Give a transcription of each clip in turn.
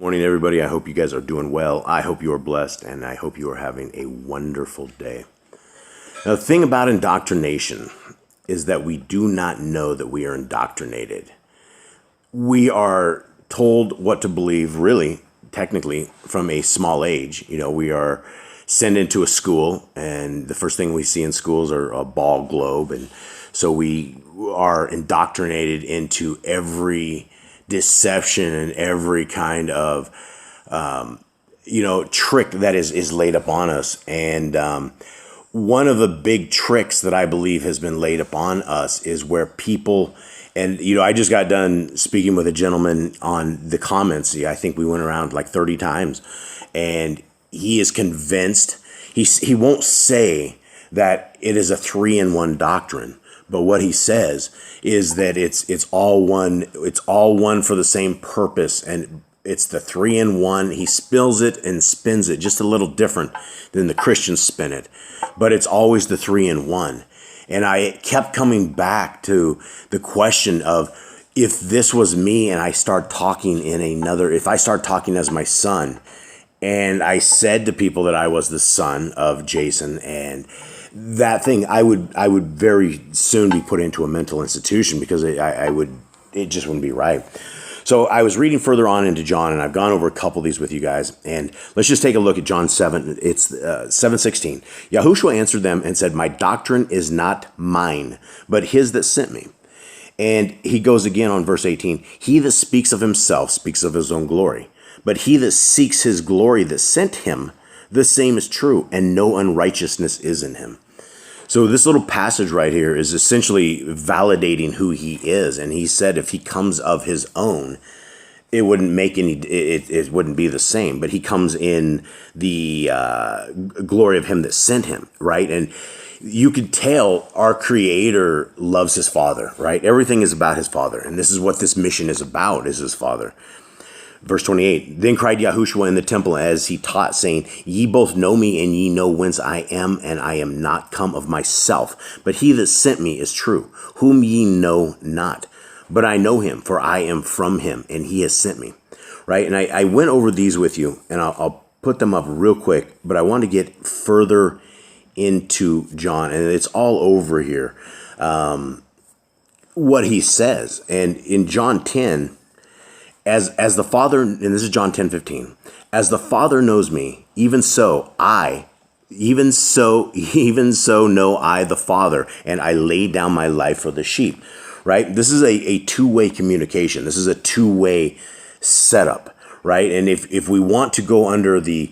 Morning, everybody. I hope you guys are doing well. I hope you are blessed, and I hope you are having a wonderful day. Now, the thing about indoctrination is that we do not know that we are indoctrinated. We are told what to believe, really, technically, from a small age. We are sent into a school, and the first thing we see in schools are a ball globe, and so we are indoctrinated into every deception and every kind of trick that is laid upon us. And one of the big tricks that I believe has been laid upon us is where people, and I just got done speaking with a gentleman on the comments. I think we went around like 30 times, and he is convinced. He won't say that it is a 3-in-1 doctrine, but what he says is that it's all one. It's all one for the same purpose, and it's the 3-in-1. He spills it and spins it just a little different than the Christians spin it, but it's always the 3-in-1. And I kept coming back to the question of, if this was me and I start talking if I start talking as my son, and I said to people that I was the son of Jason, and that thing, I would very soon be put into a mental institution, because it just wouldn't be right. So I was reading further on into John, and I've gone over a couple of these with you guys, and let's just take a look at John 7. It's 7:16. Yahushua answered them and said, "My doctrine is not mine, but his that sent me." And he goes again on verse 18. "He that speaks of himself speaks of his own glory, but he that seeks his glory that sent him, the same is true, and no unrighteousness is in him." So this little passage right here is essentially validating who he is. And he said if he comes of his own, it wouldn't make it wouldn't be the same. But he comes in the glory of him that sent him, right? And you could tell our Creator loves his Father, right? Everything is about his Father. And this is what this mission is about, is his Father. Verse 28, "Then cried Yahushua in the temple as he taught, saying, Ye both know me, and ye know whence I am, and I am not come of myself. But he that sent me is true, whom ye know not. But I know him, for I am from him, and he has sent me." Right? And I went over these with you, and I'll put them up real quick, but I want to get further into John, and it's all over here, what he says. And in John 10, As the Father, and this is John 10:15, "As the Father knows me, even so know I the Father, and I lay down my life for the sheep." Right? This is a two-way communication. This is a two-way setup, right? And if we want to go under the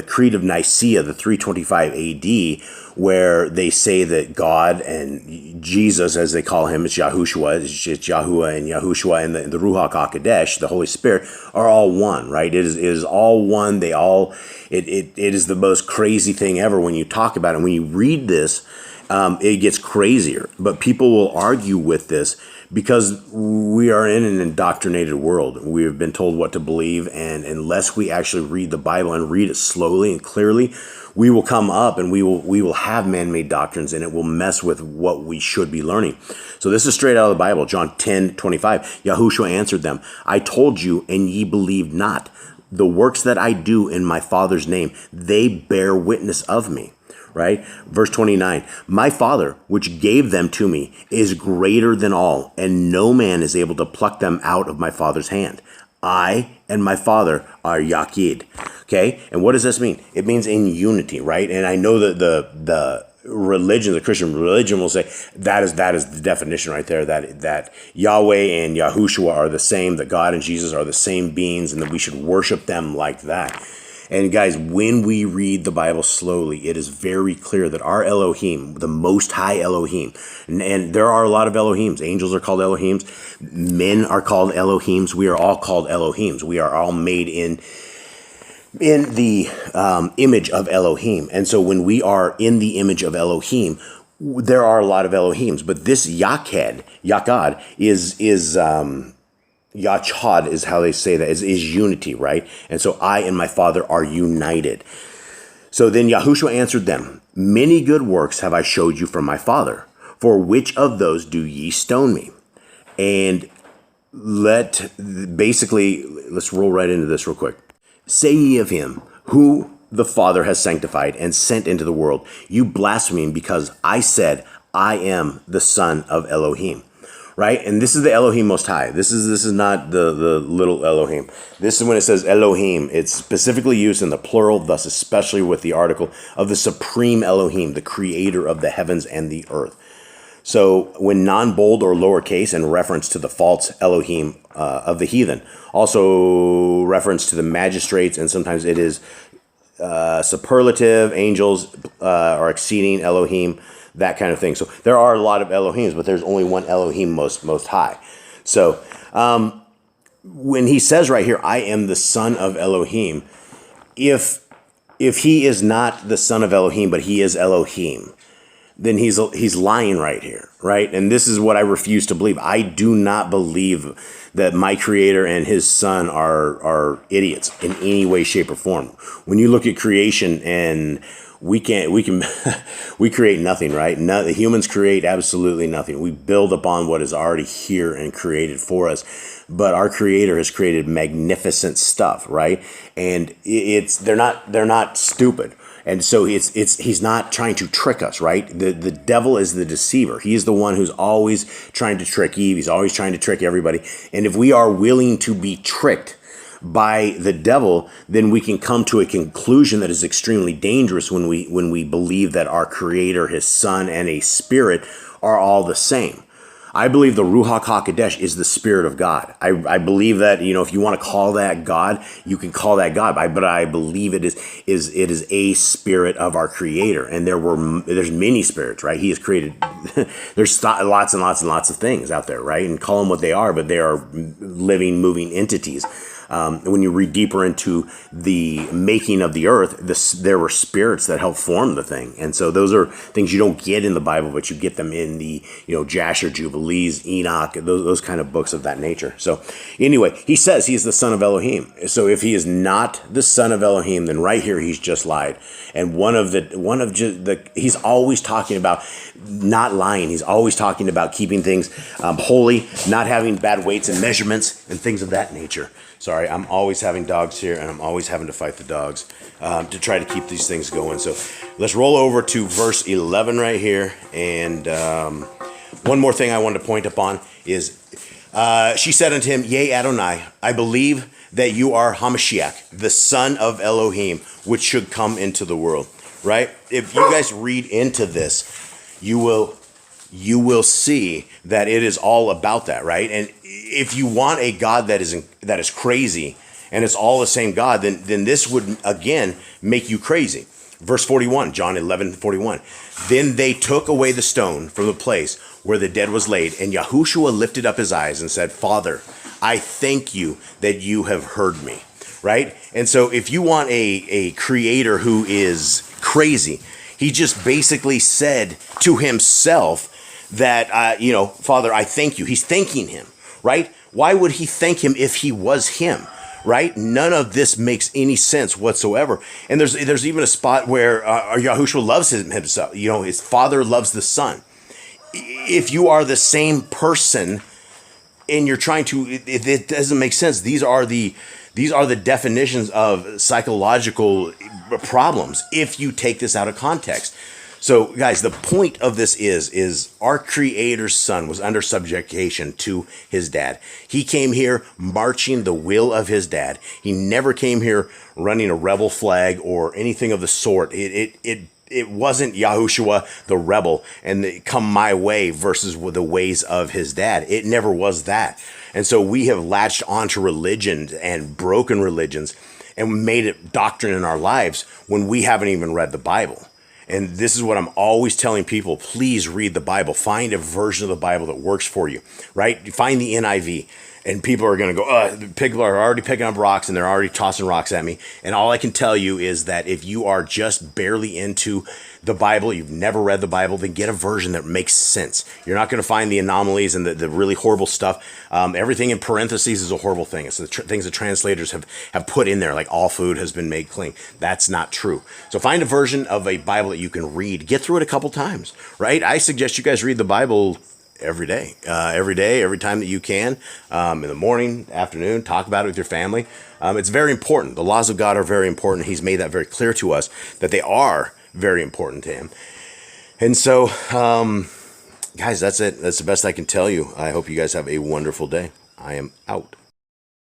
Creed of Nicaea, the 325 AD, where they say that God and Jesus, as they call him, it's Yahushua, it's Yahuwah and Yahushua, and the Ruach HaKodesh, the Holy Spirit, are all one, right? It is all one. It is the most crazy thing ever when you talk about it. When you read this, it gets crazier. But people will argue with this because we are in an indoctrinated world. We have been told what to believe, and unless we actually read the Bible and read it slowly and clearly, we will come up and we will have man-made doctrines, and it will mess with what we should be learning. So this is straight out of the Bible. John 10:25. Yahushua answered them, "I told you, and ye believed not. The works that I do in my Father's name, they bear witness of me." Right? Verse 29, "My Father, which gave them to me, is greater than all, and no man is able to pluck them out of my Father's hand. I and my Father are Yachid." Okay? And what does this mean? It means in unity, right? And I know that the religion, the Christian religion, will say that is the definition right there, that Yahweh and Yahushua are the same, that God and Jesus are the same beings, and that we should worship them like that. And guys, when we read the Bible slowly, it is very clear that our Elohim, the Most High Elohim, and there are a lot of Elohims. Angels are called Elohims. Men are called Elohims. We are all called Elohims. We are all made in the image of Elohim. And so when we are in the image of Elohim, there are a lot of Elohims. But this Yachad is Yachad is how they say that, is unity, right? And so I and my Father are united. So then Yahushua answered them, "Many good works have I showed you from my Father. For which of those do ye stone me?" And let's roll right into this real quick. Say ye of him, who the Father has sanctified and sent into the world, you blaspheme, because I said, I am the Son of Elohim. Right? And this is the Elohim Most High. This is not the little Elohim. This is when it says Elohim. It's specifically used in the plural, thus especially with the article of the supreme Elohim, the creator of the heavens and the earth. So when non-bold or lowercase in reference to the false Elohim of the heathen, also reference to the magistrates, and sometimes it is superlative, angels are exceeding Elohim, that kind of thing. So there are a lot of Elohims, but there's only one Elohim most high. So when he says right here, I am the Son of Elohim, if he is not the Son of Elohim, but he is Elohim, then he's lying right here, right? And this is what I refuse to believe. I do not believe that my Creator and his Son are idiots in any way, shape, or form. When you look at creation, and we create nothing, right? The humans create absolutely nothing. We build upon what is already here and created for us. But our Creator has created magnificent stuff, right? And they're not stupid. And so he's not trying to trick us, right? The devil is the deceiver. He is the one who's always trying to trick Eve. He's always trying to trick everybody. And if we are willing to be tricked by the devil, then we can come to a conclusion that is extremely dangerous when we believe that our Creator, his Son, and a spirit are all the same. I believe the Ruach HaKodesh is the Spirit of God. I believe that, if you want to call that God, you can call that God. But I believe it is a spirit of our Creator. And there's many spirits, right? He has created, there's lots and lots and lots of things out there, right? And call them what they are, but they are living, moving entities. When you read deeper into the making of the earth, there were spirits that helped form the thing. And so those are things you don't get in the Bible, but you get them in the, Jasher, Jubilees, Enoch, those kind of books of that nature. So anyway, he says he is the Son of Elohim. So if he is not the Son of Elohim, then right here he's just lied. And he's always talking about not lying. He's always talking about keeping things holy, not having bad weights and measurements and things of that nature. Sorry, I'm always having dogs here, and I'm always having to fight the dogs to try to keep these things going. So let's roll over to verse 11 right here. And one more thing I wanted to point upon is, she said unto him, Yea, Adonai, I believe that you are Hamashiach, the Son of Elohim, which should come into the world. Right? If you guys read into this, you will see that it is all about that, right? And if you want a God that is crazy, and it's all the same God, then this would again make you crazy. Verse 41, John 11:41. Then they took away the stone from the place where the dead was laid, and Yahushua lifted up his eyes and said, Father, I thank you that you have heard me. Right? And so if you want a Creator who is crazy, he just basically said to himself that, Father, I thank you. He's thanking him, right? Why would he thank him if he was him, right? None of this makes any sense whatsoever. And there's even a spot where Yahushua loves himself. His Father loves the Son. If you are the same person and you're trying to, it doesn't make sense. These are the definitions of psychological problems if you take this out of context. So, guys, the point of this is our Creator's Son was under subjugation to his dad. He came here marching the will of his dad. He never came here running a rebel flag or anything of the sort. It wasn't Yahushua the rebel and come my way versus the ways of his dad. It never was that. And so we have latched onto religion and broken religions and made it doctrine in our lives when we haven't even read the Bible. And this is what I'm always telling people. Please read the Bible. Find a version of the Bible that works for you, right? Find the NIV. And people are going to go, people are already picking up rocks and they're already tossing rocks at me. And all I can tell you is that if you are just barely into the Bible, you've never read the Bible, then get a version that makes sense. You're not going to find the anomalies and the really horrible stuff. Everything in parentheses is a horrible thing. It's the things that translators have put in there, like all food has been made clean. That's not true. So find a version of a Bible that you can read. Get through it a couple times, right? I suggest you guys read the Bible every day, every time that you can, in the morning, afternoon. Talk about it with your family. It's very important. The laws of God are very important. He's made that very clear to us that they are very important to him. And so, guys, that's it. That's the best I can tell you. I hope you guys have a wonderful day. I am out.